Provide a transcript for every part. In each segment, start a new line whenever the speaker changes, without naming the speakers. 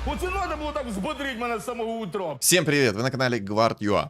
Оце треба було так взбодрить мене з самого утра.
Всем привет, вы на канале Гвард.ua.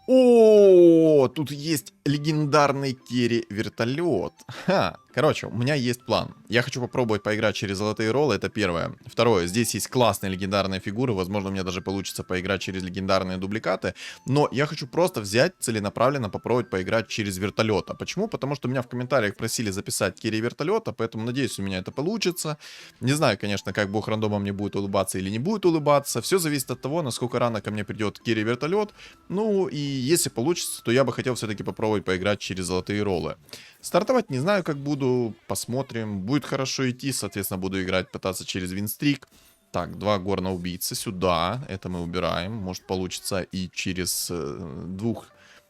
О, тут есть легендарный керри вертолет. Ха. Короче, у меня есть план. Я хочу попробовать поиграть через золотые роллы, это первое. Второе, здесь есть классные легендарные фигуры, возможно, у меня даже получится поиграть через легендарные дубликаты. Но я хочу просто взять целенаправленно попробовать поиграть через вертолета. Почему? Потому что меня в комментариях просили записать керри вертолета, поэтому надеюсь, у меня это получится. Не знаю, конечно, как бог рандома мне будет улыбаться или не будет улыбаться. Все зависит от того, насколько рано ко мне придет керри вертолет. Ну и если получится, то я бы хотел все-таки попробовать поиграть через золотые роллы. Стартовать не знаю, как буду, посмотрим. Будет хорошо идти, соответственно, буду играть, пытаться через винстрик. Так, 2 горно-убийцы сюда, это мы убираем. Может получится и через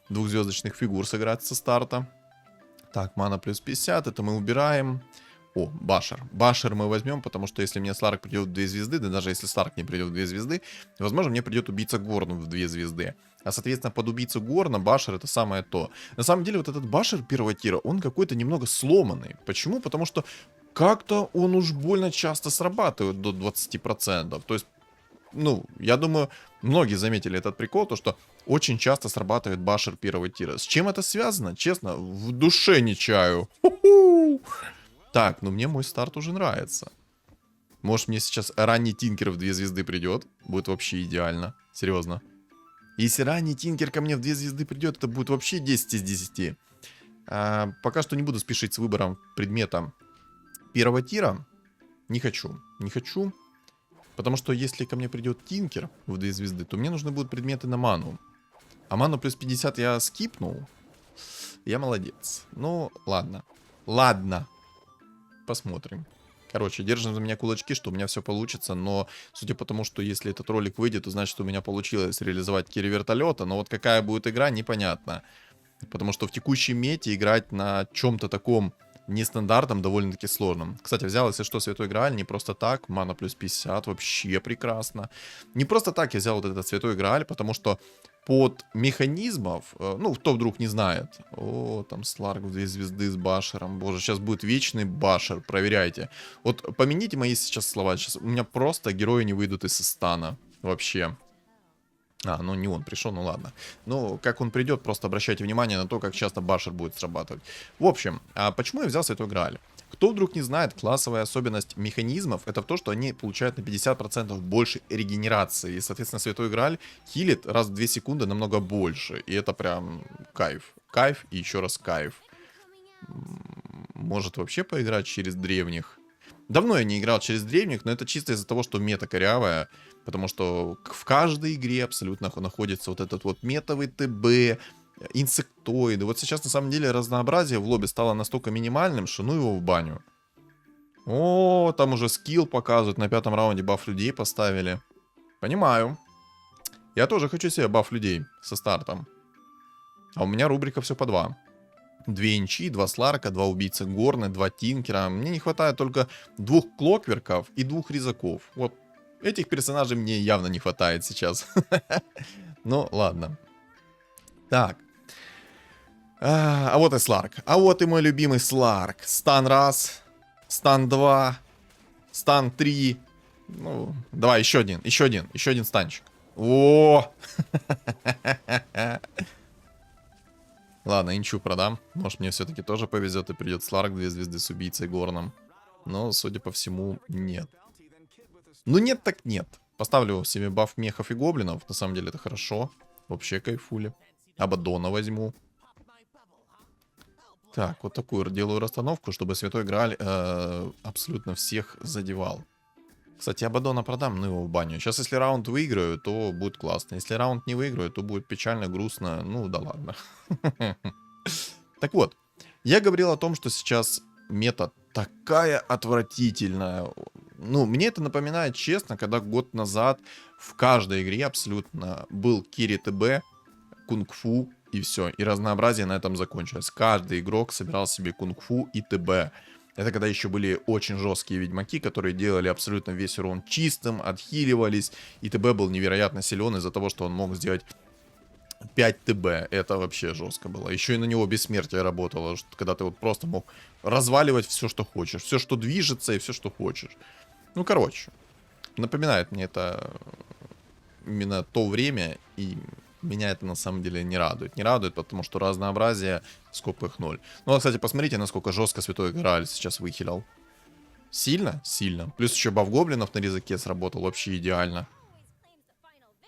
двухзвездочных фигур сыграть со старта. Так, мана плюс 50, это мы убираем. О, Башер. Башер мы возьмем, потому что если мне Сларк придет в 2 звезды, да даже если Сларк не придет в 2 звезды, возможно, мне придет убийца Горн в 2 звезды. А, соответственно, под убийцу Горна Башер это самое то. На самом деле, вот этот Башер первого тира, он какой-то немного сломанный. Почему? Потому что как-то он уж больно часто срабатывает до 20%. То есть, ну, я думаю, многие заметили этот прикол, то что очень часто срабатывает Башер первого тира. С чем это связано? Честно, в душе не чаю. Ху-ху! Так, ну мне мой старт уже нравится. Может, мне сейчас ранний Тинкер в 2 звезды придет? Будет вообще идеально. Серьезно. Если ранний Тинкер ко мне в 2 звезды придет, это будет вообще 10 из 10. Пока что не буду спешить с выбором предмета первого тира. Не хочу. Не хочу. Потому что если ко мне придет Тинкер в 2 звезды, то мне нужны будут предметы на ману. А ману плюс 50 я скипнул. Я молодец. Ну, ладно. Ладно. Посмотрим. Короче, держим за меня кулачки, что у меня все получится, но судя по тому, что если этот ролик выйдет, то значит, что у меня получилось реализовать керри вертолета, но вот какая будет игра, непонятно. Потому что в текущей мете играть на чем-то таком нестандартном довольно-таки сложным. Кстати, взял, если что, Святой Грааль не просто так, мана плюс 50, вообще прекрасно. Не просто так я взял вот этот Святой Грааль, потому что под механизмов, ну, кто вдруг не знает. О, там Сларк в 2 звезды с Башером. Боже, сейчас будет вечный Башер, проверяйте. Вот помяните мои сейчас слова. Сейчас у меня просто герои не выйдут из стана. Вообще. Ну не он пришел, ну ладно. Ну, как он придет, просто обращайте внимание на то, как часто Башер будет срабатывать. В общем, почему я взял Святой Грааль? Кто вдруг не знает, классовая особенность механизмов это в то, что они получают на 50% больше регенерации. И, соответственно, Святой Грааль хилит раз в 2 секунды намного больше. И это прям кайф. Кайф и еще раз кайф. Может вообще поиграть через древних? Давно я не играл через древних, но это чисто из-за того, что мета корявая. Потому что в каждой игре абсолютно находится вот этот вот метовый ТБ, инсектоиды. Вот сейчас на самом деле разнообразие в лобби стало настолько минимальным, что ну его в баню. О, там уже скилл показывают, на 5-м раунде баф людей поставили. Понимаю. Я тоже хочу себе баф людей со стартом. А у меня рубрика все по 2. 2 инчи, 2 Сларка, 2 убийцы Горны, 2 Тинкера. Мне не хватает только 2 Клокверков и 2 Резаков. Вот этих персонажей мне явно не хватает сейчас. Ну, ладно. Так. А вот и Сларк. А вот и мой любимый Сларк. Стан раз, стан 2, стан 3. Ну, давай еще один станчик. О! Ладно, инчу продам. Может, мне все-таки тоже повезет и придет Сларк 2 звезды с убийцей Горном. Но, судя по всему, нет. Ну нет так нет. Поставлю себе баф мехов и гоблинов. На самом деле это хорошо. Вообще кайфули. Абадона возьму. Так, вот такую делаю расстановку, чтобы Святой Грааль абсолютно всех задевал. Кстати, Абадона продам, ну его в баню. Сейчас, если раунд выиграю, то будет классно. Если раунд не выиграю, то будет печально, грустно. Ну да ладно. Так вот, я говорил о том, что сейчас мета такая отвратительная. Ну, мне это напоминает, честно, когда год назад в каждой игре абсолютно был керри ТБ, кунг-фу и все. И разнообразие на этом закончилось. Каждый игрок собирал себе кунг-фу и ТБ. Это когда еще были очень жесткие ведьмаки, которые делали абсолютно весь урон чистым, отхиливались. И ТБ был невероятно силен из-за того, что он мог сделать 5 ТБ. Это вообще жестко было. Еще и на него бессмертие работало, когда ты вот просто мог разваливать все, что хочешь. Все, что движется и все, что хочешь. Ну, короче. Напоминает мне это именно то время, и меня это на самом деле не радует. Не радует, потому что разнообразие в скобках 0. Ну, а, кстати, посмотрите, насколько жестко Святой Грааль сейчас выхилил. Сильно? Сильно. Плюс еще баф гоблинов на резаке сработал. Вообще идеально.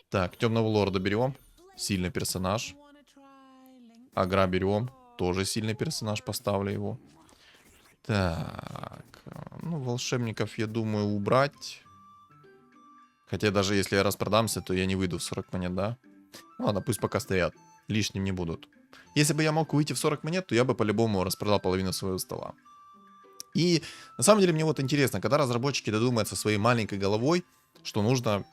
Так, Темного Лорда берем. Сильный персонаж. Агра берем. Тоже сильный персонаж, поставлю его. Так. Ну, волшебников, я думаю, убрать. Хотя даже если я распродамся, то я не выйду в 40 монет, да? Ну, ладно, пусть пока стоят. Лишним не будут. Если бы я мог выйти в 40 монет, то я бы по-любому распродал половину своего стола. И на самом деле мне вот интересно, когда разработчики додумаются своей маленькой головой, что нужно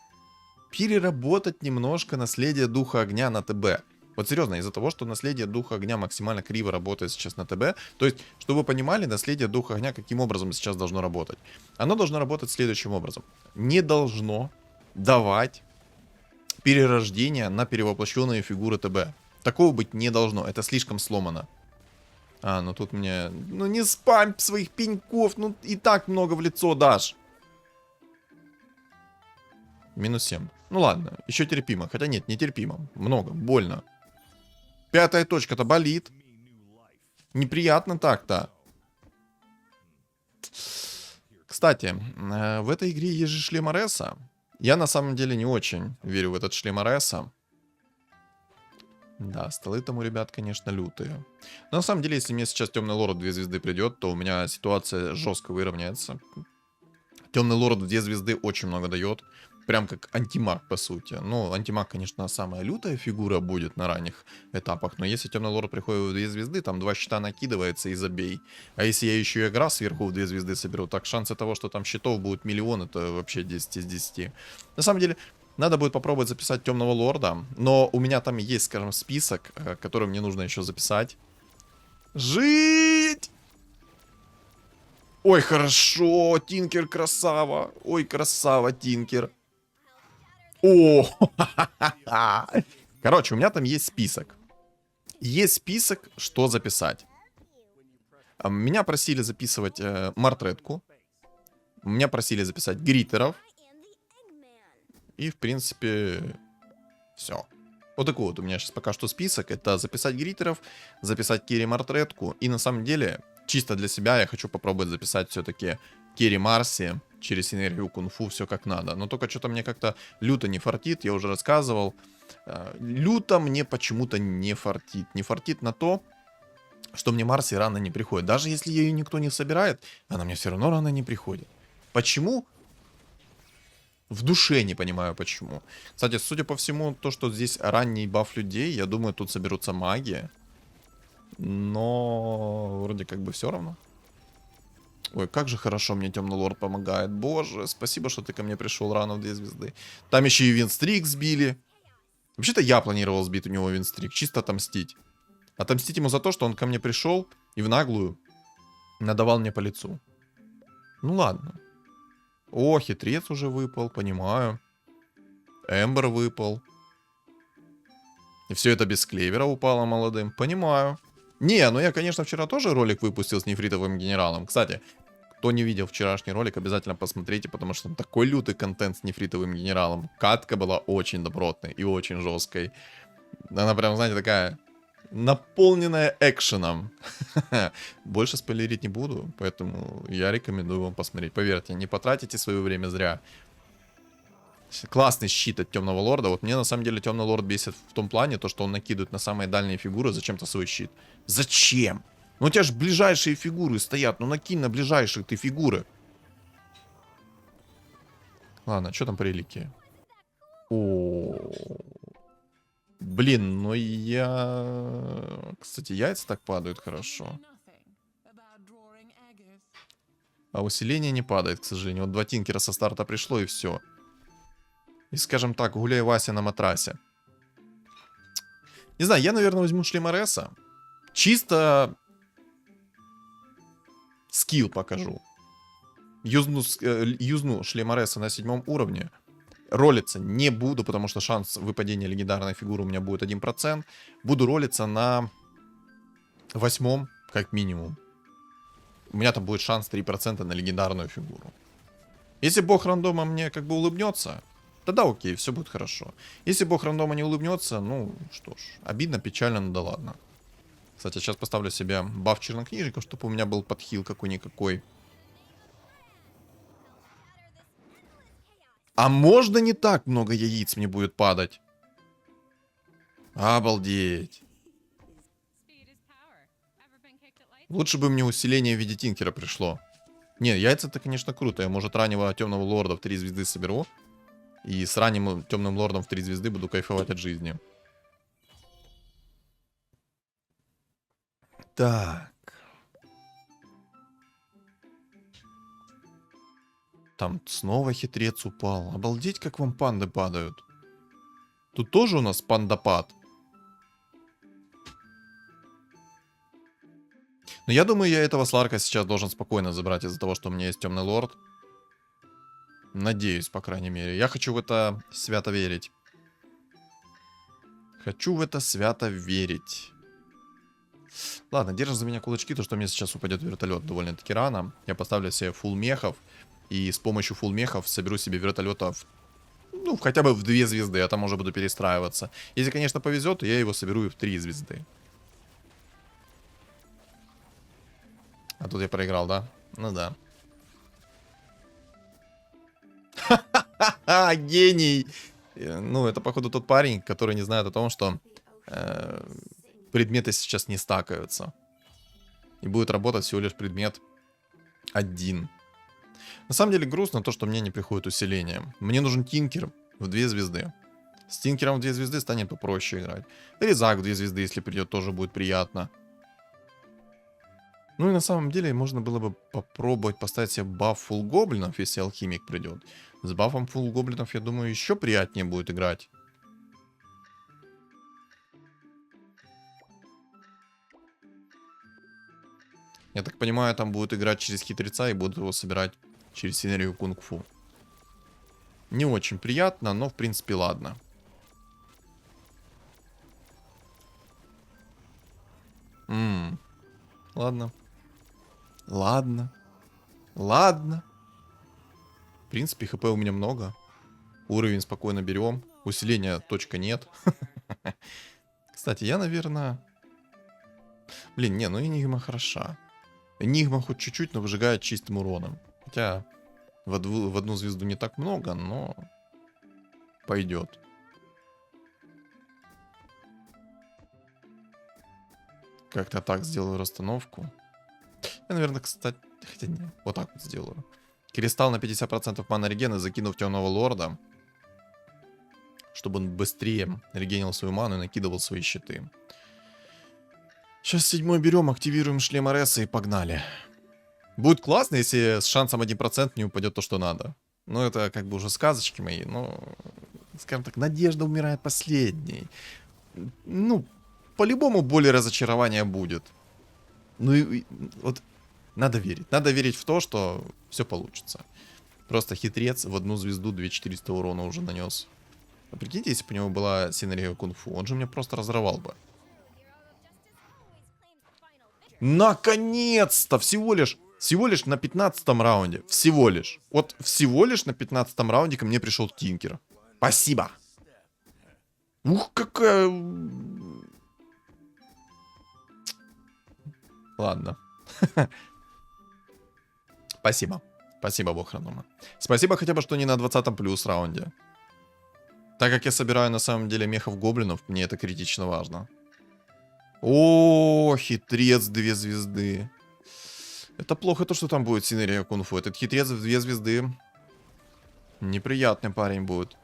переработать немножко наследие Духа Огня на ТБ. Вот серьезно, из-за того, что наследие Духа Огня максимально криво работает сейчас на ТБ, то есть, чтобы вы понимали, наследие Духа Огня каким образом сейчас должно работать. Оно должно работать следующим образом. Не должно давать перерождение на перевоплощенные фигуры ТБ. Такого быть не должно, это слишком сломано. А, ну тут мне... Ну не спамь своих пеньков, ну и так много в лицо дашь. Минус 7. Ну ладно, еще терпимо. Хотя нет, не терпимо. Много, больно. 5-я точка-то болит. Неприятно так-то. Кстати, в этой игре есть же шлем Ареса. Я на самом деле не очень верю в этот шлем Ареса. Да, столы там у ребят, конечно, лютые. Но на самом деле, если мне сейчас Темный Лорд 2 звезды придет, то у меня ситуация жестко выровняется. Темный Лорд 2 звезды очень много дает. Прям как антимаг, по сути. Ну, антимаг, конечно, самая лютая фигура будет на ранних этапах. Но если Темный Лорд приходит в 2 звезды, там 2 щита накидывается и забей. А если я еще и игра сверху в 2 звезды соберу, так шансы того, что там щитов будет миллион, это вообще 10 из 10. На самом деле... Надо будет попробовать записать Темного Лорда. Но у меня там есть, скажем, список, который мне нужно еще записать. Жить! Ой, хорошо, Тинкер красава. Ой, красава, Тинкер. О! Короче, у меня там есть список. Есть список, что записать. Меня просили записывать Мартретку. Меня просили записать Гритеров. И, в принципе, все. Вот такой вот у меня сейчас пока что список. Это записать Гритеров, записать Керри Мартретку. И на самом деле, чисто для себя я хочу попробовать записать все-таки Керри Марси через энергию кунг-фу, все как надо. Но только что-то мне как-то люто не фартит, я уже рассказывал. Люто мне почему-то не фартит. Не фартит на то, что мне Марси рано не приходит. Даже если ее никто не собирает, она мне все равно рано не приходит. Почему? В душе не понимаю, почему. Кстати, судя по всему, то, что здесь ранний баф людей, я думаю, тут соберутся маги. Но вроде как бы все равно. Ой, как же хорошо мне Темный Лорд помогает. Боже, спасибо, что ты ко мне пришел рано в 2 звезды. Там еще и Винстрик сбили. Вообще-то я планировал сбить у него Винстрик. Чисто отомстить. Отомстить ему за то, что он ко мне пришел и в наглую надавал мне по лицу. Ну ладно. О, хитрец уже выпал, понимаю. Эмбер выпал. И все это без клевера упало молодым. Понимаю. Не, ну я, конечно, вчера тоже ролик выпустил с нефритовым генералом. Кстати, кто не видел вчерашний ролик, обязательно посмотрите, потому что там такой лютый контент с нефритовым генералом. Катка была очень добротной и очень жесткой. Она прям, знаете, такая... наполненная экшеном. Больше спойлерить не буду, поэтому я рекомендую вам посмотреть. Поверьте, не потратите свое время зря. Классный щит от Темного Лорда. Вот мне на самом деле Темный Лорд бесит в том плане, то, что он накидывает на самые дальние фигуры зачем-то свой щит. Зачем? Ну у тебя же ближайшие фигуры стоят. Ну накинь на ближайших ты фигуры. Ладно, что там по реликвии? О, блин, ну я... Кстати, яйца так падают хорошо. А усиление не падает, к сожалению. Вот 2 тинкера со старта пришло и все. И, скажем так, гуляй Вася на матрасе. Не знаю, я, наверное, возьму шлем Ареса. Чисто... скилл покажу. Юзну шлем Ареса на 7 уровне. Ролиться не буду, потому что шанс выпадения легендарной фигуры у меня будет 1%. Буду ролиться на 8, как минимум. У меня там будет шанс 3% на легендарную фигуру. Если бог рандома мне как бы улыбнется, тогда окей, все будет хорошо. Если бог рандома не улыбнется, ну что ж, обидно, печально, ну да ладно. Кстати, сейчас поставлю себе баф чернокнижника, чтобы у меня был подхил какой-никакой. А можно не так много яиц мне будет падать? Обалдеть. Лучше бы мне усиление в виде тинкера пришло. Не, яйца-то, конечно, круто. Я, может, раннего темного лорда в 3 звезды соберу. И с ранним темным лордом в 3 звезды буду кайфовать от жизни. Так. Там снова хитрец упал. Обалдеть, как вам панды падают. Тут тоже у нас пандапад. Но я думаю, я этого Сларка сейчас должен спокойно забрать из-за того, что у меня есть темный лорд. Надеюсь, по крайней мере. Я хочу в это свято верить. Хочу в это свято верить. Ладно, держим за меня кулачки, то что мне сейчас упадет вертолет довольно-таки рано. Я поставлю себе фулл мехов. И с помощью фулл мехов соберу себе вертолетов, ну, хотя бы в 2 звезды, а там уже буду перестраиваться. Если, конечно, повезет, то я его соберу и в 3 звезды. А тут я проиграл, да? Ну да. Ха-ха-ха, гений! Ну, это, походу, тот парень, который не знает о том, что предметы сейчас не стакаются. И будет работать всего лишь предмет один. На самом деле грустно то, что мне не приходит усиление. Мне нужен тинкер в 2 звезды. С тинкером в 2 звезды станет попроще играть. Резак в 2 звезды, если придет, тоже будет приятно. Ну и на самом деле можно было бы попробовать поставить себе баф фулл гоблинов, если алхимик придет. С бафом фулл гоблинов, я думаю, еще приятнее будет играть. Я так понимаю, там будет играть через хитреца и будут его собирать через синергию кунг-фу. Не очень приятно, но в принципе ладно. Ладно. Ладно. Ладно. В принципе, хп у меня много. Уровень спокойно берем. Усиления точка нет. Кстати, я, наверное... Блин, не, ну Энигма хороша. Энигма хоть чуть-чуть, но выжигает чистым уроном. Хотя в одну звезду не так много, но пойдет. Как-то так сделаю расстановку. Я, наверное, кстати... Хотя нет, вот так вот сделаю. Кристалл на 50% мана регена, закинув темного лорда. Чтобы он быстрее регенил свою ману и накидывал свои щиты. Сейчас 7-й берем, активируем шлем РС и погнали. Будет классно, если с шансом 1% не упадет то, что надо. Ну, это как бы уже сказочки мои, но... Скажем так, надежда умирает последней. Ну, по-любому более разочарования будет. Ну и вот надо верить. Надо верить в то, что все получится. Просто хитрец в 1 звезду 2400 урона уже нанес. А прикиньте, если бы у него была синергия кунг-фу, он же меня просто разорвал бы. Наконец-то! Всего лишь на 15-м раунде. Всего лишь. Вот всего лишь на 15-м раунде ко мне пришел Тинкер. Спасибо. Ух, какая... Ладно. Спасибо. Спасибо, бог рандома. Спасибо хотя бы, что не на 20-м плюс раунде. Так как я собираю на самом деле мехов гоблинов, мне это критично важно. О, хитрец 2 звезды. Это плохо то, что там будет синергия кунг-фу. Этот хитрец в 2 звезды. Неприятный парень будет.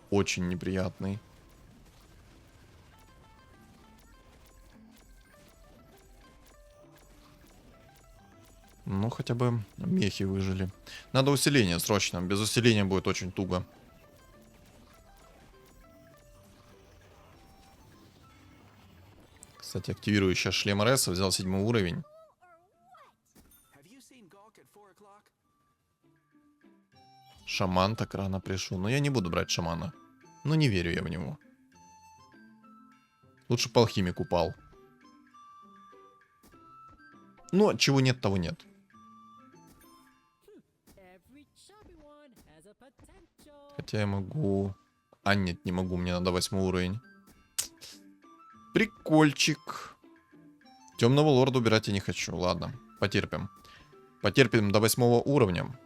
Очень неприятный. Ну, хотя бы мехи выжили. Надо усиление срочно. Без усиления будет очень туго. Кстати, активирую сейчас шлем РС. Взял 7 уровень. Шаман так рано пришел. Но я не буду брать шамана. Ну, не верю я в него. Лучше бы алхимик упал. Ну, чего нет, того нет. Хотя я могу... А, нет, не могу, мне надо 8 уровень. Прикольчик. Темного лорда убирать я не хочу. Ладно, потерпим. Потерпим до 8 уровня.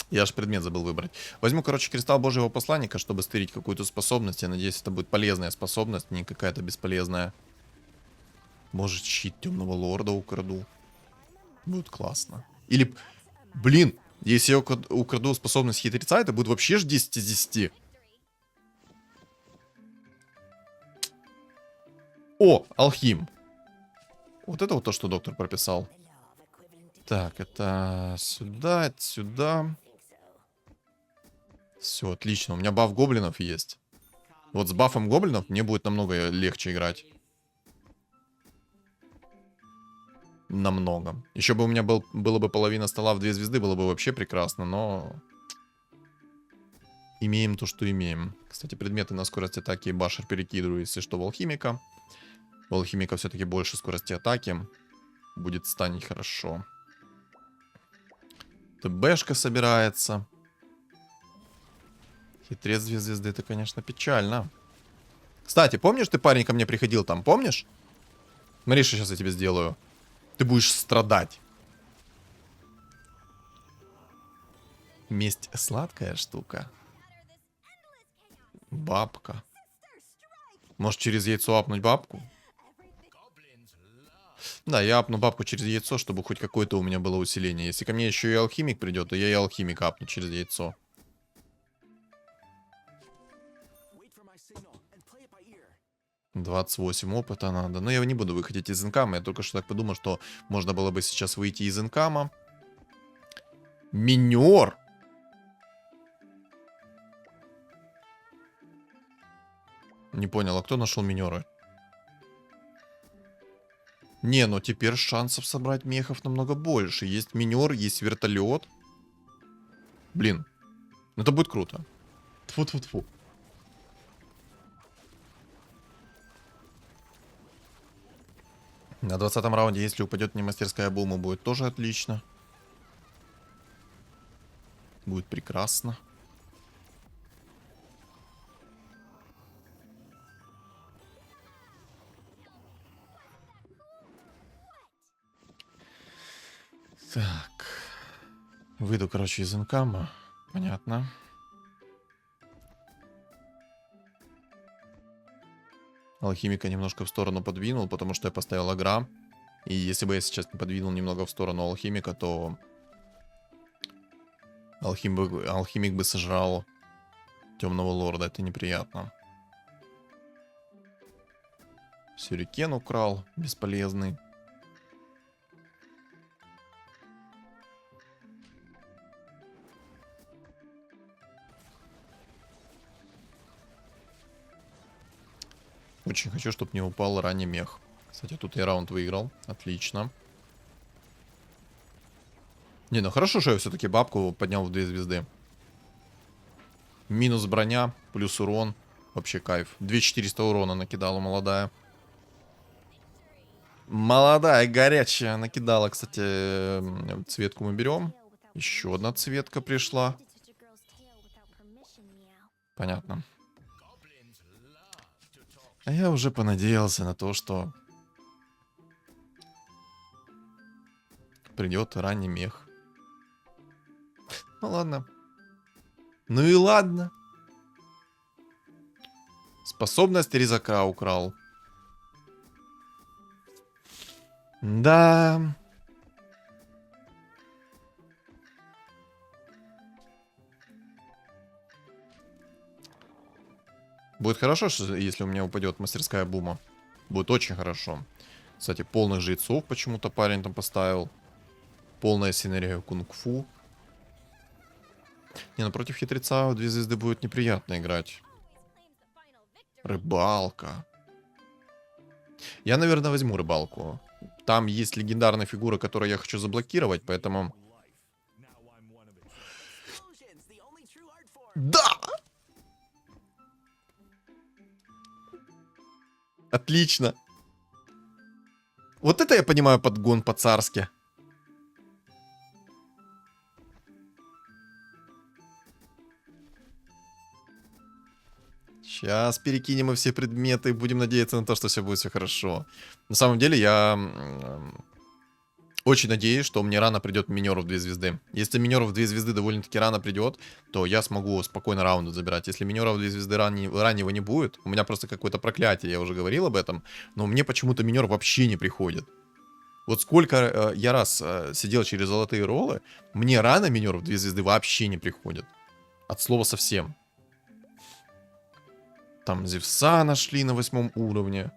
Я аж предмет забыл выбрать. Возьму, короче, кристалл Божьего посланника, чтобы стырить какую-то способность. Я надеюсь, это будет полезная способность, не какая-то бесполезная. Может, щит темного лорда украду. Будет классно. Или, блин, если я украду способность хитреца, это будет вообще ж 10 из 10. О, алхим. Вот это вот то, что доктор прописал. Так, это сюда, это сюда. Все, отлично. У меня баф гоблинов есть. Вот с бафом гоблинов мне будет намного легче играть. Намного. Еще бы у меня было бы половина стола в 2 звезды, было бы вообще прекрасно, но... Имеем то, что имеем. Кстати, предметы на скорость атаки башер перекидываю, если что, в алхимика. У алхимика все-таки больше скорости атаки. Будет станет хорошо. ТБшка собирается. Хитрец 2 звезды, это, конечно, печально. Кстати, помнишь, ты, парень, ко мне приходил там, помнишь? Смотри, что сейчас я тебе сделаю. Ты будешь страдать. Месть сладкая штука. Бабка. Может, через яйцо апнуть бабку? Да, я апну бабку через яйцо, чтобы хоть какое-то у меня было усиление. Если ко мне еще и алхимик придет, то я и алхимика апну через яйцо. 28 опыта надо. Но я не буду выходить из инкама. Я только что так подумал, что можно было бы сейчас выйти из инкама. Минер! Не понял, а кто нашел минеры? Не, ну теперь шансов собрать мехов намного больше. Есть минер, есть вертолет. Блин, это будет круто. Тьфу-тьфу-тьфу. На 20-м раунде, если упадет мне мастерская бума, будет тоже отлично. Будет прекрасно. Так. Выйду, короче, из инкама. Понятно. Алхимика немножко в сторону подвинул, потому что я поставил агра. И если бы я сейчас не подвинул немного в сторону алхимика, то... Алхимик бы сожрал темного лорда. Это неприятно. Сюрикен украл. Бесполезный. Очень хочу, чтобы не упал ранний мех. Кстати, тут я раунд выиграл. Отлично. Не, ну хорошо, что я все-таки бабку поднял в 2 звезды. Минус броня, плюс урон. Вообще кайф. 2400 урона накидала молодая. Молодая, горячая. Накидала, кстати, цветку мы берем. Еще одна цветка пришла. Понятно. А я уже понадеялся на то, что придет ранний мех. Ну ладно. Ну и ладно. Способность резака украл. Да. Будет хорошо, если у меня упадет мастерская бума. Будет очень хорошо. Кстати, полных жрецов почему-то парень там поставил. Полная синергия кунг-фу. Не, ну против хитреца в 2 звезды будет неприятно играть. Рыбалка. Я, наверное, возьму рыбалку. Там есть легендарная фигура, которую я хочу заблокировать, поэтому... Да! Отлично. Вот это я понимаю подгон по-царски. Сейчас перекинем и все предметы, будем надеяться на то, что все будет все хорошо. На самом деле, я очень надеюсь, что мне рано придет минер в 2 звезды. Если минер в 2 звезды довольно-таки рано придет, то я смогу спокойно раунды забирать. Если минера в 2 звезды раннего не будет, у меня просто какое-то проклятие, я уже говорил об этом, но мне почему-то минер вообще не приходит. Вот сколько я раз сидел через золотые роллы, мне рано минер в 2 звезды вообще не приходит. От слова совсем. Там Зевса нашли на 8 уровне.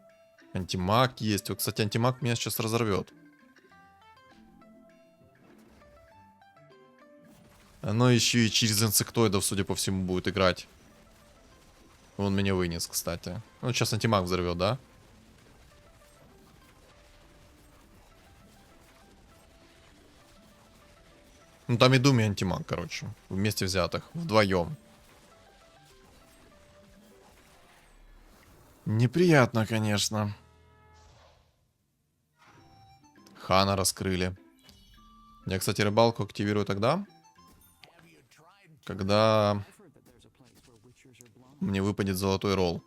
Антимаг есть. Вот, кстати, антимаг меня сейчас разорвет. Оно еще и через инсектоидов, судя по всему, будет играть. Он меня вынес, кстати. Ну, сейчас антимаг взорвет, да? Ну, там и Думи антимаг, короче. Вместе взятых. Вдвоем. Неприятно, конечно. Хана раскрыли. Я, кстати, рыбалку активирую тогда, когда мне выпадет золотой ролл.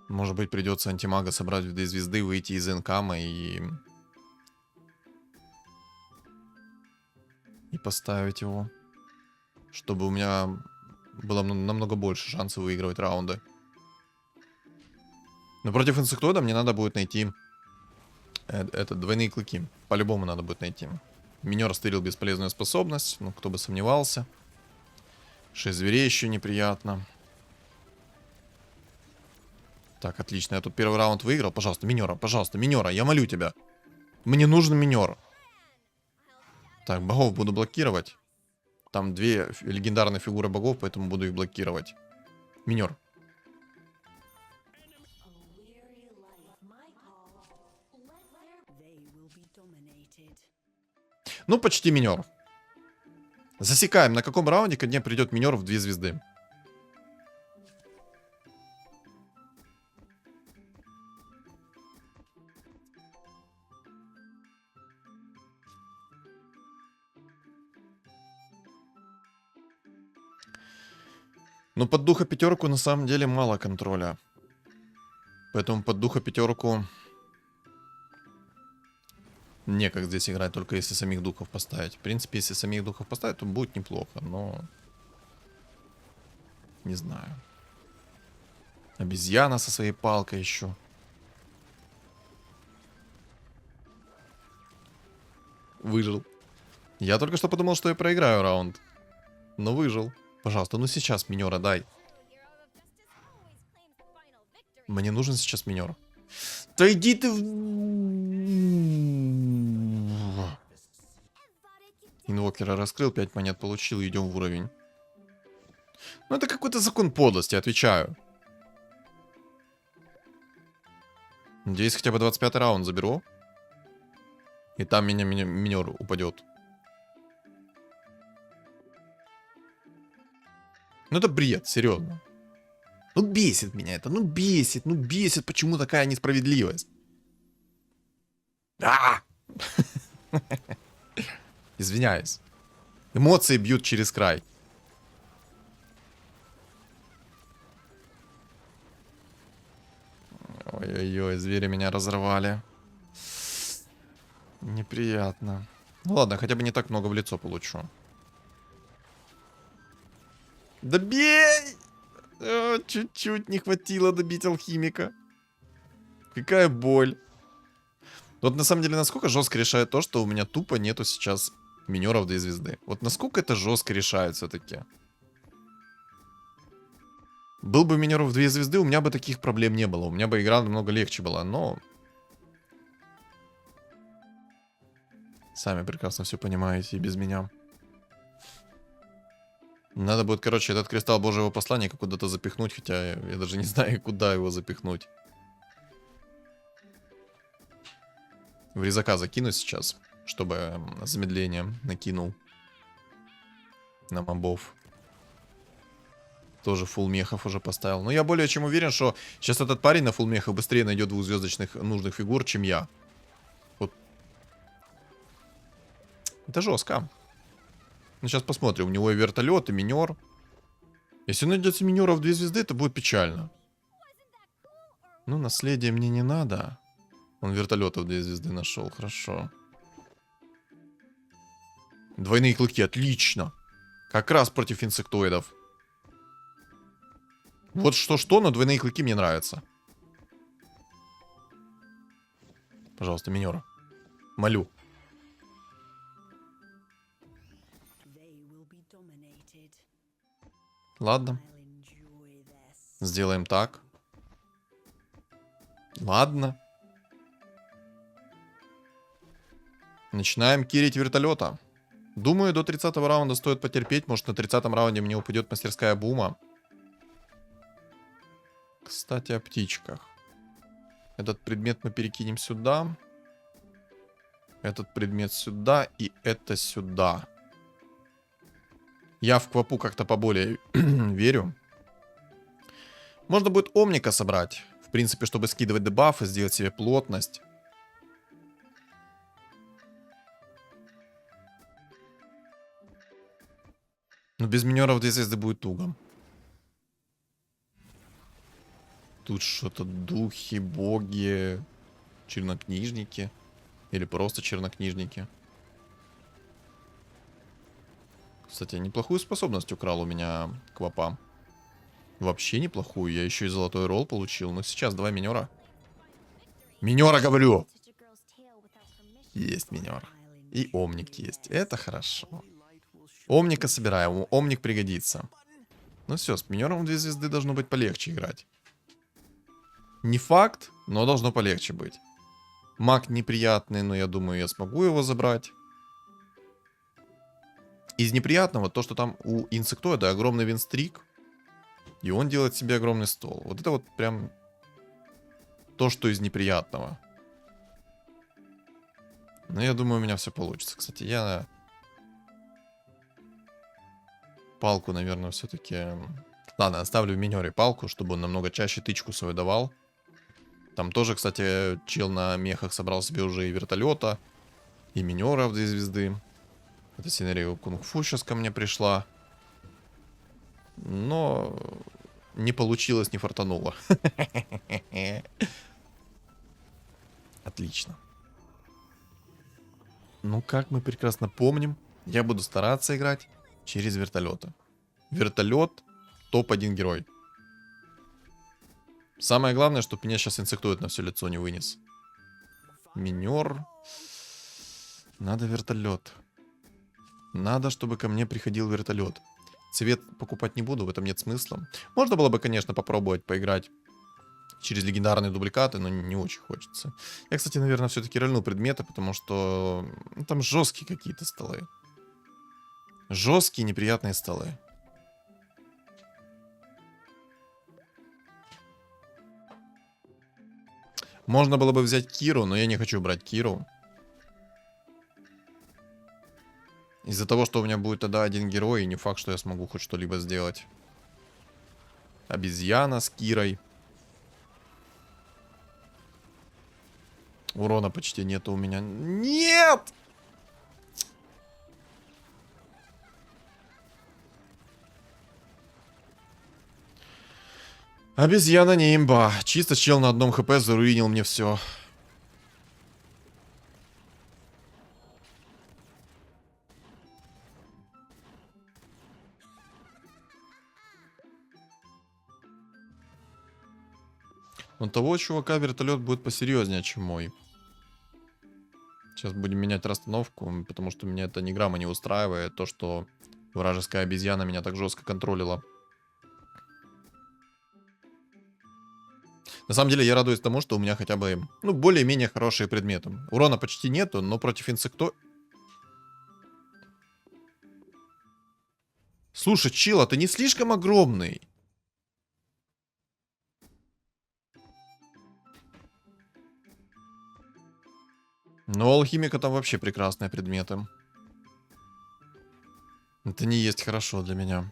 Может быть, придется антимага собрать в 2 звезды, выйти из инкама и поставить его. Чтобы у меня было намного больше шансов выигрывать раунды. Но против инсектоида мне надо будет найти двойные клыки. По-любому надо будет найти. Минер стырил бесполезную способность. Ну, кто бы сомневался. 6 зверей еще неприятно. Так, отлично. Я тут первый раунд выиграл. Пожалуйста, минера, я молю тебя. Мне нужен минер. Так, богов буду блокировать. Там 2 легендарные фигуры богов, поэтому буду их блокировать. Минер. Ну, почти минер. Засекаем, на каком раунде ко мне придет минер в 2 звезды. Ну, под духа 5 на самом деле мало контроля. Поэтому под духа 5 некак здесь играть, только если самих духов поставить. В принципе, если самих духов поставить, то будет неплохо, но... Не знаю. Обезьяна со своей палкой еще. Выжил. Я только что подумал, что я проиграю раунд. Но выжил. Пожалуйста, ну сейчас минера дай. Мне нужен сейчас минер. Да иди ты в... Инвокера раскрыл, 5 монет получил, идем в уровень. Ну это какой-то закон подлости, отвечаю. Надеюсь, хотя бы 25-й раунд заберу. И там минер упадет. Ну это бред, серьезно. Ну бесит меня это, ну бесит, почему такая несправедливость. Извиняюсь. Эмоции бьют через край. Ой-ой-ой, звери меня разорвали. Неприятно. Ну ладно, хотя бы не так много в лицо получу. Да бей! Чуть-чуть не хватило добить алхимика. Какая боль. Вот на самом деле, насколько жестко решает то, что у меня тупо нету сейчас минеров 2 звезды. Вот насколько это жестко решает все-таки. Был бы минер в 2 звезды, у меня бы таких проблем не было. У меня бы игра намного легче была, но... Сами прекрасно все понимаете и без меня. Надо будет, короче, этот кристалл Божьего посланника куда-то запихнуть, хотя я даже не знаю, куда его запихнуть. В резака закину сейчас, чтобы замедление накинул на мобов. Тоже фулл мехов уже поставил. Но я более чем уверен, что сейчас этот парень на фулл мехах быстрее найдет 2-звездочных нужных фигур, чем я. Вот. Это жестко. Ну, сейчас посмотрим. У него и вертолет, и минер. Если найдется минера в 2 звезды, это будет печально. Ну, наследие мне не надо. Он вертолета в 2 звезды нашел. Хорошо. Двойные клыки. Отлично. Как раз против инсектоидов. Вот что-что, но двойные клыки мне нравятся. Пожалуйста, минера. Молю. Ладно. Сделаем так. Ладно. Начинаем кирить вертолета. Думаю, до 30-го раунда стоит потерпеть. Может, на 30-м раунде мне упадет мастерская бума. Кстати, о птичках. Этот предмет мы перекинем сюда. Этот предмет сюда. И это сюда. Я в квапу как-то поболее верю. Можно будет омника собрать. В принципе, чтобы скидывать дебафы, сделать себе плотность. Но без минеров 2 звезды будет туго. Тут что-то духи, боги, чернокнижники. Или просто чернокнижники. Кстати, неплохую способность украл у меня квапа. Вообще неплохую. Я еще и золотой ролл получил. Но сейчас 2 минера. Минера, говорю! Есть минер. И омник есть. Это хорошо. Омника собираем. Омник пригодится. Ну все, с минером в 2 звезды должно быть полегче играть. Не факт, но должно полегче быть. Маг неприятный, но я думаю, я смогу его забрать. Из неприятного то, что там у инсектоида огромный винстрик. И он делает себе огромный стол. Вот это вот прям то, что из неприятного. Но я думаю, у меня все получится. Кстати, я палку, наверное, все-таки... Ладно, оставлю в минере палку, чтобы он намного чаще тычку свою давал. Там тоже, кстати, чел на мехах собрал себе уже и вертолета, и минера в 2 звезды. Эта синерия кунг-фу сейчас ко мне пришла. Но не получилось, не фартануло. Отлично. Ну, как мы прекрасно помним, я буду стараться играть через вертолеты. Вертолет топ-1 герой. Самое главное, чтобы меня сейчас инсектоид на все лицо не вынес. Минер. Надо вертолет. Надо, чтобы ко мне приходил вертолет. Цвет покупать не буду, в этом нет смысла. Можно было бы, конечно, попробовать поиграть через легендарные дубликаты, но не очень хочется. Я, кстати, наверное, все-таки рольну предметы, потому что там жесткие какие-то столы. Жесткие, неприятные столы. Можно было бы взять Киру, но я не хочу брать Киру. Из-за того, что у меня будет тогда 1 герой, и не факт, что я смогу хоть что-либо сделать. Обезьяна с Кирой. Урона почти нету у меня. Нет! Обезьяна не имба. Чисто чел на 1 хп заруинил мне все. У того чувака вертолет будет посерьезнее, чем мой. Сейчас будем менять расстановку, потому что меня это ни грамма не устраивает. То, что вражеская обезьяна меня так жестко контролила. На самом деле я радуюсь тому, что у меня хотя бы, ну, более-менее хорошие предметы. Урона почти нету, но против инсекто... Слушай, чил, а ты не слишком огромный? Но у алхимика там вообще прекрасные предметы. Это не есть хорошо для меня.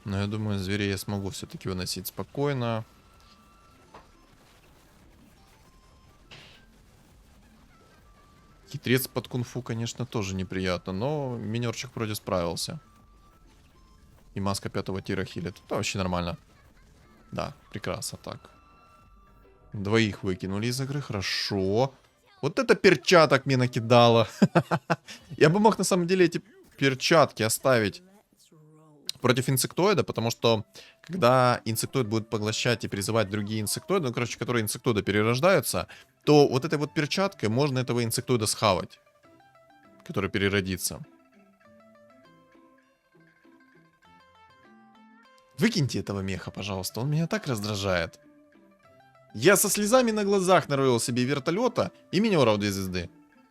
Но я думаю, зверей я смогу все-таки выносить спокойно. Трец под кунг-фу, конечно, тоже неприятно, но минерчик вроде справился. И маска 5-го тира хилит. Это вообще нормально. Да, прекрасно так. Двоих выкинули из игры, хорошо. Вот это перчаток мне накидало. Я бы мог на самом деле эти перчатки оставить против инсектоида, потому что когда инсектоид будет поглощать и призывать другие инсектоиды, ну, короче, которые инсектоиды перерождаются, то вот этой вот перчаткой можно этого инсектоида схавать, который переродится. Выкиньте этого меха, пожалуйста, он меня так раздражает. Я со слезами на глазах наруил себе вертолета и минера в 2 звезды.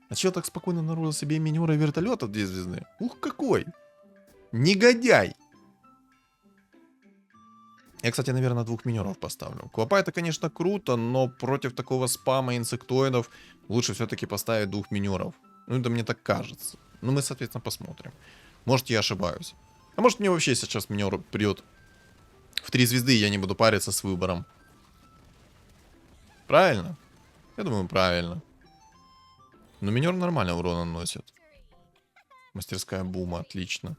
А чё так спокойно наруил себе и минера и вертолета в 2 звезды? Ух, какой! Негодяй! Я, кстати, наверное, 2 минеров поставлю. Клопа это, конечно, круто, но против такого спама инсектоидов лучше все-таки поставить 2 минеров. Ну, это мне так кажется. Ну, мы, соответственно, посмотрим. Может, я ошибаюсь. А может, мне вообще сейчас минер придет в 3 звезды, и я не буду париться с выбором. Правильно? Я думаю, правильно. Но минер нормально урона наносит. Мастерская бума, отлично.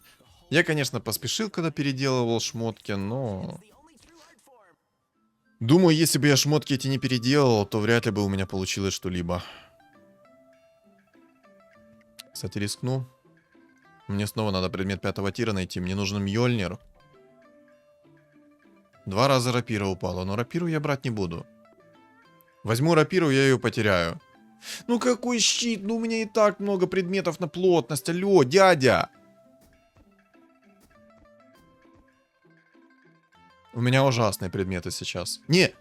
Я, конечно, поспешил, когда переделывал шмотки, но... Думаю, если бы я шмотки эти не переделал, то вряд ли бы у меня получилось что-либо. Кстати, рискну. Мне снова надо предмет 5-го тира найти. Мне нужен Мьёльнир. 2 раза рапира упала, но рапиру я брать не буду. Возьму рапиру, я ее потеряю. Ну какой щит? Ну у меня и так много предметов на плотность. Алло, дядя! У меня ужасные предметы сейчас. Не,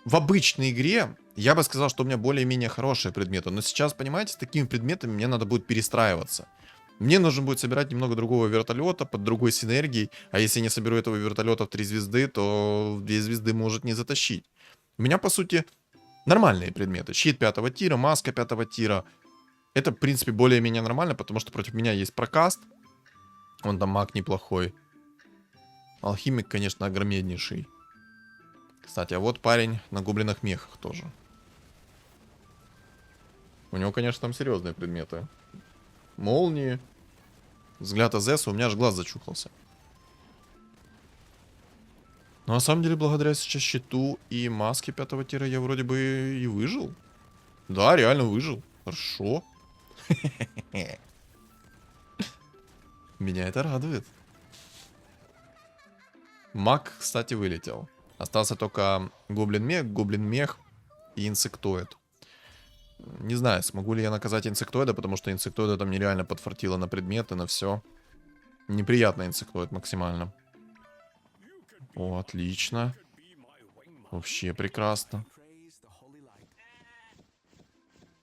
в обычной игре я бы сказал, что у меня более-менее хорошие предметы. Но сейчас, понимаете, с такими предметами мне надо будет перестраиваться. Мне нужно будет собирать немного другого вертолета под другой синергией. А если я не соберу этого вертолета в 3 звезды, то в 2 звезды может не затащить. У меня, по сути, нормальные предметы. Щит 5-го тира, маска 5-го тира. Это, в принципе, более-менее нормально, потому что против меня есть прокаст. Он там маг неплохой. Алхимик, конечно, огромнейший. Кстати, а вот парень на гоблинах мехах тоже. У него, конечно, там серьезные предметы. Молнии. Взгляд Азеса, у меня аж глаз зачухался. Но на самом деле, благодаря сейчас щиту и маске 5-го тира я вроде бы и выжил. Да, реально выжил. Хорошо. Меня это радует. Маг, кстати, вылетел. Остался только гоблин-мех и инсектоид. Не знаю, смогу ли я наказать инсектоида, потому что инсектоида там нереально подфартило на предметы, на все. Неприятный инсектоид максимально. О, отлично. Вообще прекрасно.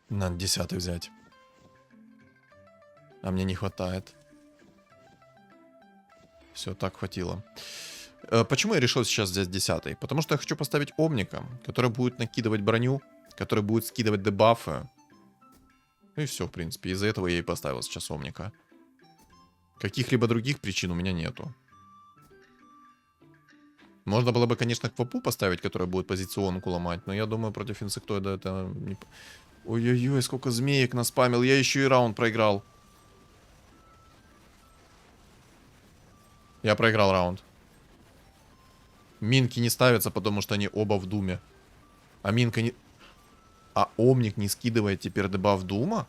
Надо 10-й взять. А мне не хватает. Все, так хватило. Почему я решил сейчас взять 10-й? Потому что я хочу поставить Омника, который будет накидывать броню, который будет скидывать дебафы. Ну и все, в принципе. Из-за этого я и поставил сейчас Омника. Каких-либо других причин у меня нету. Можно было бы, конечно, Квапу поставить, которая будет позиционку ломать, но я думаю, против инсектоида это... Не... Ой-ой-ой, сколько змеек наспамил. Я еще и раунд проиграл. Я проиграл раунд. Минки не ставятся, потому что они оба в думе. А минка не... А Омник не скидывает теперь дебаф дума?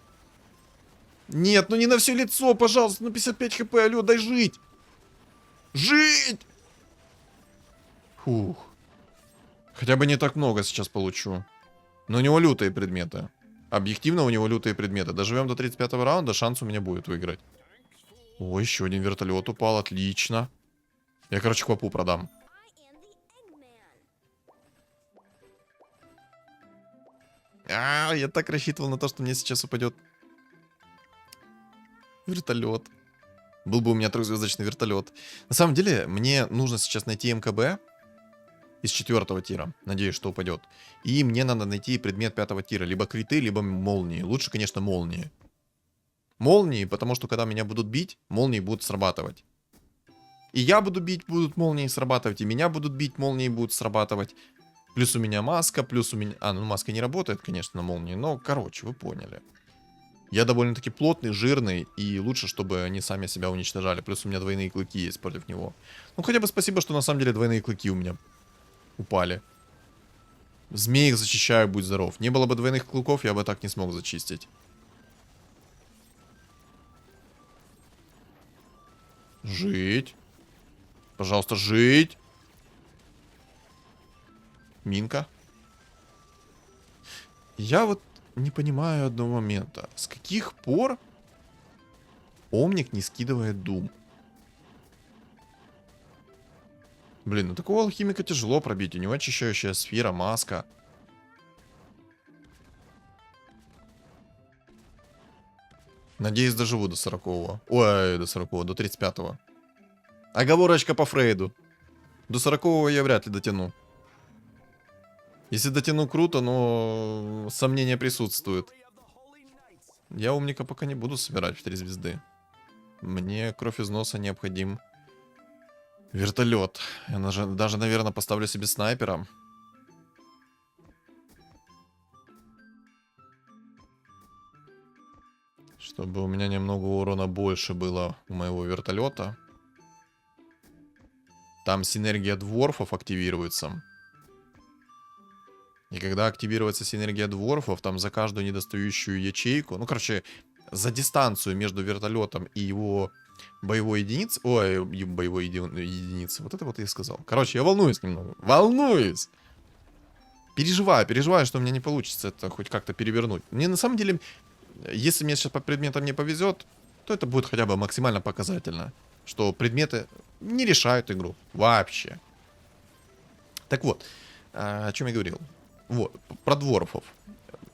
Нет, ну не на все лицо, пожалуйста. Ну 55 хп, алло, дай жить. Жить! Фух. Хотя бы не так много сейчас получу. Но у него лютые предметы. Объективно у него лютые предметы. Доживем до 35-го раунда, шанс у меня будет выиграть. О, еще один вертолет упал, отлично. Я, короче, Квапу продам. Я так рассчитывал на то, что мне сейчас упадет вертолет. Был бы у меня 3-звездочный вертолет. На самом деле, мне нужно сейчас найти МКБ из 4-го тира. Надеюсь, что упадет. И мне надо найти предмет 5-го тира. Либо криты, либо молнии. Лучше, конечно, молнии. Молнии, потому что когда меня будут бить, молнии будут срабатывать. И я буду бить, будут молнии срабатывать. И меня будут бить, молнии будут срабатывать. Плюс у меня маска, плюс у меня... А, ну маска не работает, конечно, на молнии. Но, короче, вы поняли. Я довольно-таки плотный, жирный, и лучше, чтобы они сами себя уничтожали. Плюс у меня двойные клыки есть против него. Ну, хотя бы спасибо, что на самом деле двойные клыки у меня упали. Змей их зачищаю, будь здоров. Не было бы двойных клыков, я бы так не смог зачистить. Жить. Пожалуйста, жить. Минка. Я вот не понимаю одного момента. С каких пор Омник не скидывает Дум? Блин, ну такого алхимика тяжело пробить. У него очищающая сфера, маска. Надеюсь, доживу до 40-го. Ой, до 40-го, до 35-го. Оговорочка по Фрейду. До 40-го я вряд ли дотяну. Если дотяну, круто, но сомнения присутствуют. Я умника пока не буду собирать в 3 звезды. Мне кровь из носа необходим вертолет. Я даже, наверное, поставлю себе снайпера. Чтобы у меня немного урона больше было у моего вертолета. Там синергия дворфов активируется. И когда активируется синергия дворфов, там за каждую недостающую ячейку, ну, короче, за дистанцию между вертолетом и его боевой единицей, ой, боевой единицей, вот это вот я сказал. Короче, я волнуюсь немного, волнуюсь. Переживаю, что у меня не получится это хоть как-то перевернуть. Мне на самом деле, если мне сейчас по предметам не повезет, то это будет хотя бы максимально показательно, что предметы не решают игру вообще. Так вот, о чем я говорил. Вот, про дворфов.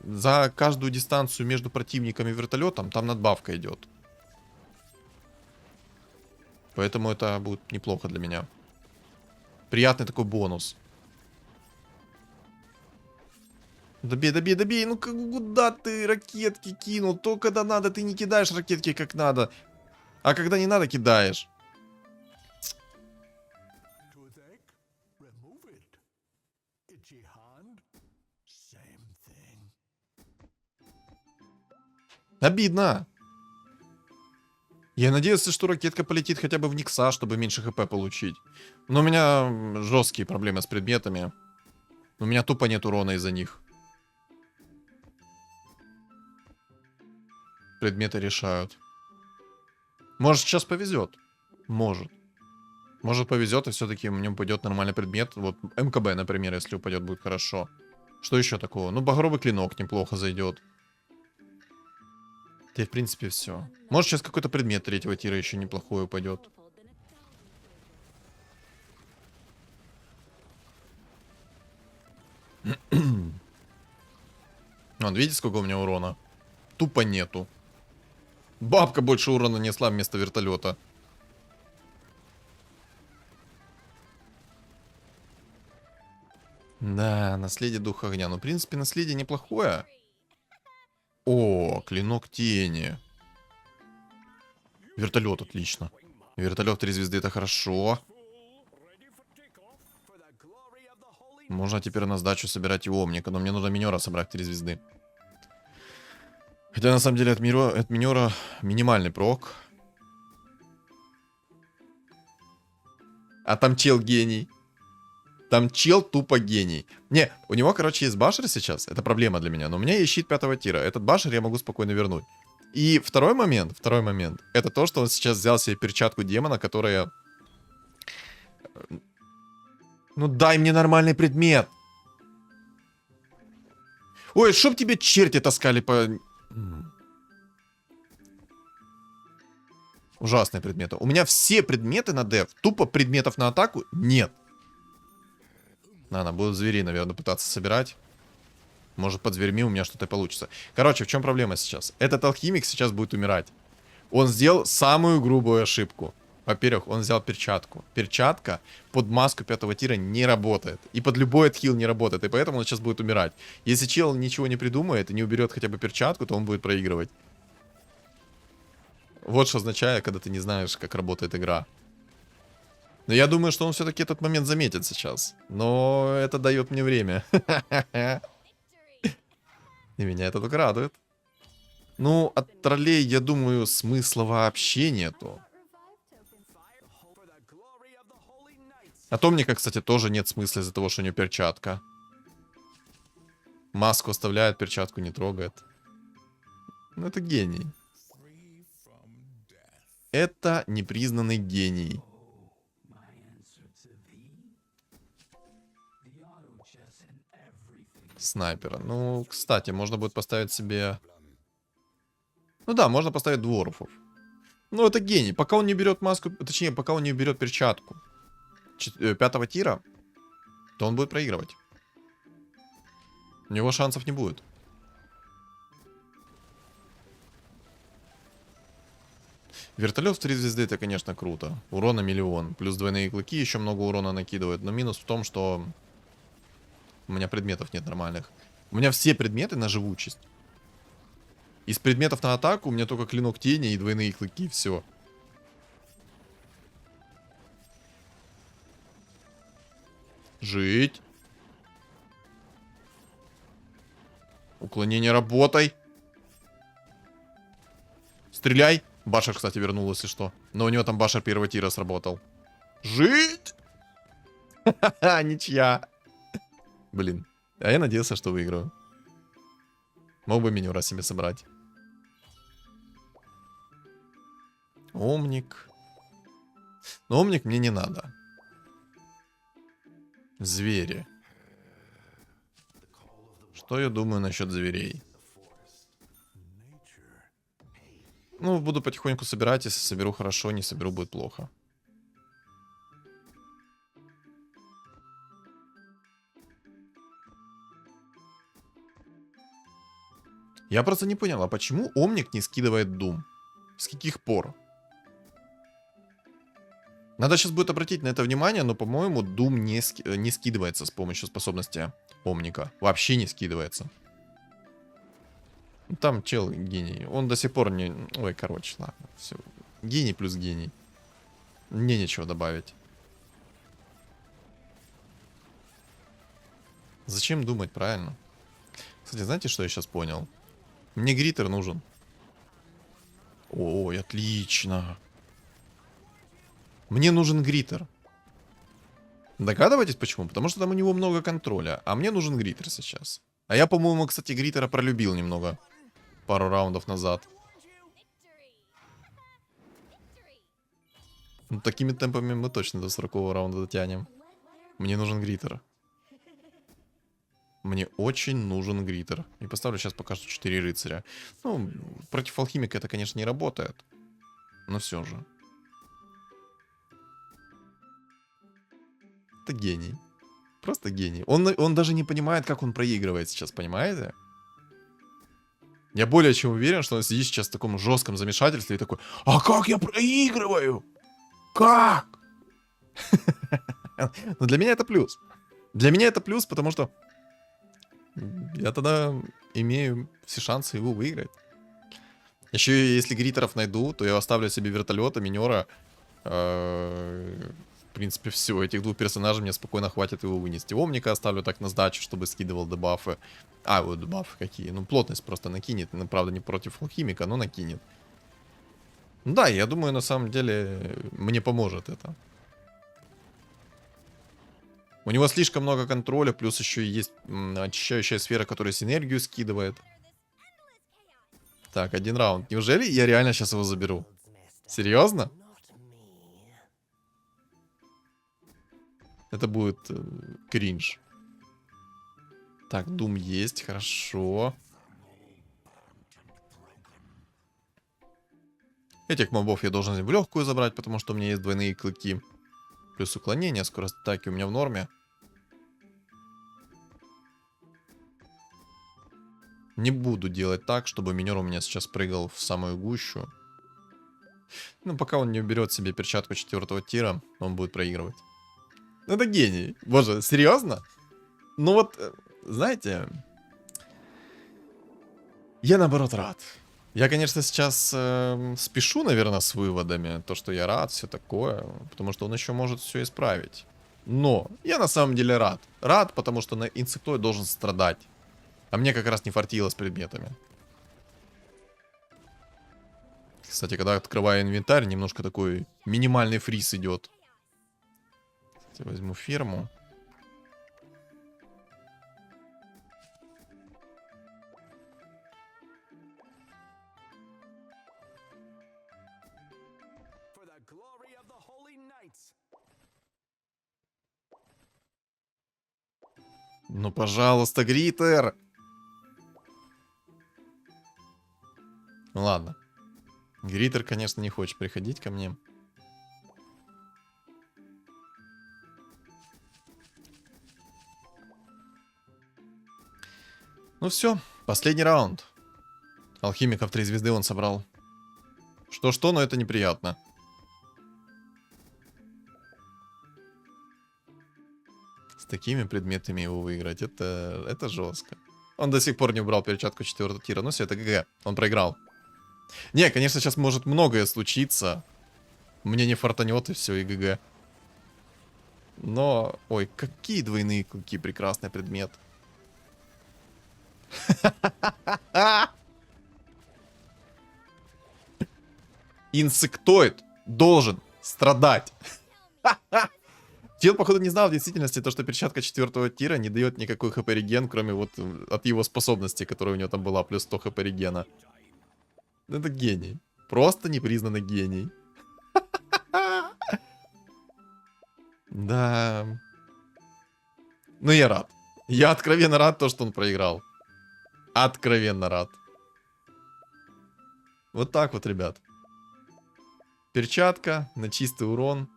За каждую дистанцию между противником и вертолетом там надбавка идет. Поэтому это будет неплохо для меня. Приятный такой бонус. Добей, добей, добей. Ну куда ты ракетки кинул? То, когда надо, ты не кидаешь ракетки как надо. А когда не надо, кидаешь. Обидно. Я надеялся, что ракетка полетит хотя бы в Никса, чтобы меньше хп получить. Но у меня жесткие проблемы с предметами. У меня тупо нет урона из-за них. Предметы решают. Может, сейчас повезет. Может. Может, повезет, и все-таки в нем пойдет нормальный предмет. Вот МКБ, например, если упадет, будет хорошо. Что еще такого? Ну, багровый клинок неплохо зайдет. Да и в принципе все. Может, сейчас какой-то предмет третьего тира еще неплохой упадет. Вон, видите, сколько у меня урона? Тупо нету. Бабка больше урона несла вместо вертолета. Да, наследие духа огня. Ну, в принципе, наследие неплохое. О, клинок тени. Вертолет, отлично. Вертолет 3 звезды, это хорошо. Можно теперь на сдачу собирать и омника, но мне нужно минера собрать 3 звезды. Хотя на самом деле от минера минимальный прок. А там чел гений. Там чел тупо гений. Не, у него, короче, есть башер сейчас. Это проблема для меня. Но у меня есть щит 5-го тира. Этот башер я могу спокойно вернуть. И второй момент. Это то, что он сейчас взял себе перчатку демона, которая... Ну дай мне нормальный предмет. Ой, чтоб тебе черти таскали по... Ужасные предметы. У меня все предметы на деф. Тупо предметов на атаку нет. Надо, буду зверей, наверное, пытаться собирать. Может, под зверьми у меня что-то получится. Короче, в чем проблема сейчас? Этот алхимик сейчас будет умирать. Он сделал самую грубую ошибку. Во-первых, он взял перчатку. Перчатка под маску 5-го тира не работает. И под любой отхил не работает. И поэтому он сейчас будет умирать. Если чел ничего не придумает и не уберет хотя бы перчатку, то он будет проигрывать. Вот что означает, когда ты не знаешь, как работает игра. Но я думаю, что он все-таки этот момент заметит сейчас. Но это дает мне время. И меня это только радует. Ну, от троллей, я думаю, смысла вообще нету. От Омника, кстати, тоже нет смысла из-за того, что у него перчатка. Маску оставляет, перчатку не трогает. Ну, это гений. Это непризнанный гений. Снайпера. Ну, кстати, можно будет поставить себе... Ну да, можно поставить дворфов. Ну, это гений. Пока он не берет маску, точнее, пока он не берет перчатку 5-го тира, то он будет проигрывать. У него шансов не будет. Вертолет в 3 звезды это, конечно, круто. Урона 1 000 000. Плюс двойные клыки еще много урона накидывают. Но минус в том, что у меня предметов нет нормальных. У меня все предметы на живучесть. Из предметов на атаку у меня только клинок тени и двойные клыки. Все. Жить. Уклонение, работай. Стреляй. Башер, кстати, вернул, если что. Но у него там башер первого тира сработал. Жить! Ха-ха, ничья. Блин. А я надеялся, что выиграю. Мог бы минера себе собрать. Омник. Но омник мне не надо. Звери. Что я думаю насчет зверей? Ну, буду потихоньку собирать. Если соберу хорошо, не соберу, будет плохо. Я просто не понял, а почему Омник не скидывает Дум? С каких пор? Надо сейчас будет обратить на это внимание, но, по-моему, Дум не скидывается с помощью способности Омника. Вообще не скидывается. Там чел гений. Он до сих пор не... Ой, короче, ладно. Все. Гений плюс гений. Мне нечего добавить. Зачем думать, правильно? Кстати, знаете, что я сейчас понял? Мне гритер нужен. Ой, отлично. Мне нужен гритер. Догадываетесь почему? Потому что там у него много контроля. А мне нужен гритер сейчас. А я, по-моему, кстати, гритера пролюбил немного. Пару раундов назад. Ну, такими темпами мы точно до 40-го раунда дотянем. Мне нужен гритер. Мне очень нужен гритер. И поставлю сейчас пока что 4 рыцаря. Ну, против алхимика это, конечно, не работает. Но все же. Это гений. Просто гений. Он даже не понимает, как он проигрывает сейчас, понимаете? Я более чем уверен, что он сидит сейчас в таком жестком замешательстве и такой: а как я проигрываю? Как? Но для меня это плюс. Для меня это плюс, потому что я тогда имею все шансы его выиграть. Еще если гритеров найду, то я оставлю себе вертолета, минера. В принципе, все. Этих двух персонажей мне спокойно хватит его вынести. Омника оставлю так на сдачу, чтобы скидывал дебафы. А, вот дебафы какие. Ну, плотность просто накинет. Ну, правда, не против алхимика, но накинет. Ну да, я думаю, на самом деле, мне поможет это. У него слишком много контроля, плюс еще есть очищающая сфера, которая синергию скидывает. Так, 1 раунд. Неужели я реально сейчас его заберу? Серьезно? Это будет кринж. Так, Дум есть, хорошо. Этих мобов я должен в легкую забрать, потому что у меня есть двойные клыки. Плюс уклонение, скорость атаки у меня в норме. Не буду делать так, чтобы минер у меня сейчас прыгал в самую гущу. Ну, пока он не уберет себе перчатку 4-го тира, он будет проигрывать. Это гений. Боже, серьезно? Ну вот, знаете, я наоборот рад. Я, конечно, сейчас спешу, наверное, с выводами. То, что я рад, все такое. Потому что он еще может все исправить. Но я на самом деле рад. Рад, потому что на инсектоид должен страдать. А мне как раз не фартило с предметами. Кстати, когда открываю инвентарь, немножко такой минимальный фриз идет. Кстати, возьму ферму. Ну, пожалуйста, Гритер. Ну, ладно. Гритер, конечно, не хочет приходить ко мне. Ну все, последний раунд. Алхимиков 3 звезды он собрал. Что-что, но это неприятно. С такими предметами его выиграть, это жестко. Он до сих пор не убрал перчатку 4-го тира. Ну все, это ГГ, он проиграл. Не, конечно, сейчас может многое случиться. Мне не фартанет и все, и ГГ. Но, ой, какие двойные клыки, прекрасный предмет. Инсектоид должен страдать. Чел, походу, не знал в действительности то, что перчатка 4-го тира не дает никакой хп реген, кроме вот от его способности, которая у него там была, плюс 100 хп регена. Это гений. Просто непризнанный гений. Да. Ну, я рад. Я откровенно рад то, что он проиграл. Откровенно рад. Вот так вот, ребят. Перчатка на чистый урон.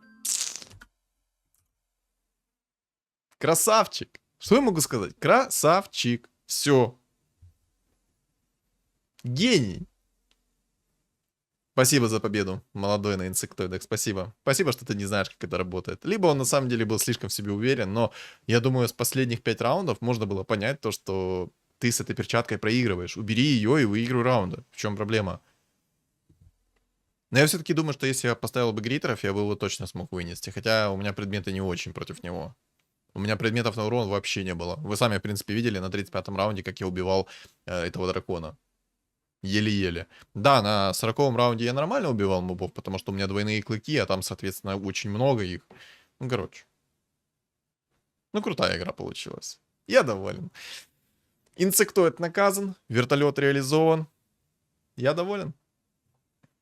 Красавчик. Что я могу сказать? Красавчик. Все. Гений. Спасибо за победу, молодой на инсектоидах. Спасибо. Спасибо, что ты не знаешь, как это работает. Либо он на самом деле был слишком в себе уверен, но я думаю, с последних 5 раундов можно было понять то, что ты с этой перчаткой проигрываешь. Убери ее и выигрывай раунды. В чем проблема? Но я все-таки думаю, что если я поставил бы гритеров, я бы его точно смог вынести. Хотя у меня предметы не очень против него. У меня предметов на урон вообще не было. Вы сами, в принципе, видели на 35-м раунде, как я убивал этого дракона. Еле-еле. Да, на 40-м раунде я нормально убивал мобов, потому что у меня двойные клыки, а там, соответственно, очень много их. Ну, короче. Ну, крутая игра получилась. Я доволен. Инсектоид наказан, вертолет реализован. Я доволен.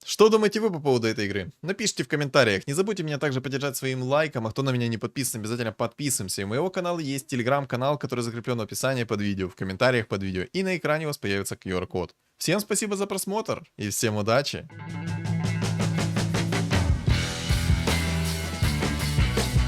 Что думаете вы по поводу этой игры? Напишите в комментариях. Не забудьте меня также поддержать своим лайком. А кто на меня не подписан, обязательно подписываемся. И у моего канала есть телеграм-канал, который закреплен в описании под видео, в комментариях под видео. И на экране у вас появится QR-код. Всем спасибо за просмотр и всем удачи!